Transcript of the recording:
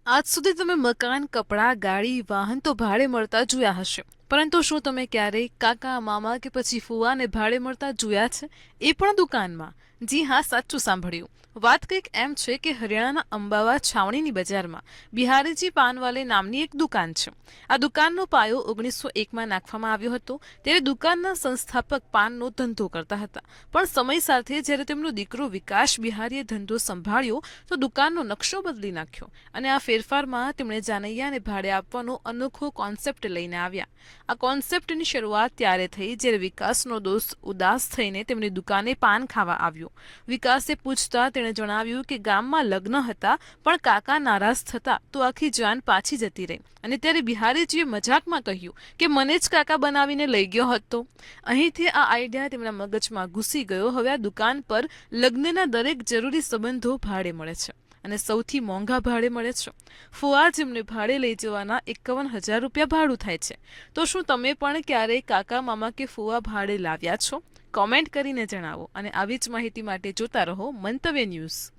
આજ સુધી તમે મકાન, કપડાં, ગાડી, વાહન તો ભાડે મળતા જોયા હશે. પરંતુ શું તમે ક્યારેય કાકા, મામા કે પછી ફુવાને ભાડે મળતા જોયા છે? એ પણ દુકાનમાં? જી હા, સાચું સાંભળ્યું. વાત કંઈક એમ છે કે હરિયાણાના અંબાવા છાવણીની બજારમાં બિહારીજી પાનવાલે નામની એક દુકાન છે. આ દુકાનનો પાયો 1901માં નાખવામાં આવ્યો હતો. ત્યારે દુકાનના સંસ્થાપક પાનનો ધંધો કરતા હતા. પણ સમય સાથે જ્યારે તેમનો દીકરો વિકાસ બિહારીએ ધંધો સંભાળ્યો તો દુકાનનો નકશો બદલી નાખ્યો અને આ ફેરફારમાં તેમણે જાનૈયાને ભાડે આપવાનો અનોખો કોન્સેપ્ટ લઈને આવ્યા. આ કોન્સેપ્ટની શરૂઆત ત્યારે થઈ જ્યારે વિકાસનો દોસ્ત ઉદાસ થઈને તેમની દુકાને પાન ખાવા આવ્યો. વિકાસે પૂછતા તેણે જણાવ્યું કે ગામમાં લગ્ન હતા પણ કાકા નારાજ થતા તો આખી જાન પાછી જતી રહી અને ત્યારે બિહારીજીએ મજાકમાં કહ્યું કે મને જ કાકા બનાવીને લઈ ગયો હતો. અહીંથી આ આઈડિયા તેમના મગજમાં ઘૂસી ગયો. હવે આ દુકાન પર લગ્નના દરેક જરૂરી સંબંધો ભાડે મળે છે અને સૌથી મોંઘા ભાડે મળે છે. ફુવા જેમને ભાડે લઈ જવાના 51,000 રૂપિયા ભાડું થાય છે. તો શું તમે પણ ક્યારેય કાકા, મામા કે ફુવા ભાડે લાવ્યા છો? કોમેન્ટ કરીને જણાવો અને આવી જ માહિતી માટે જોતા રહો મંતવ્ય ન્યૂઝ.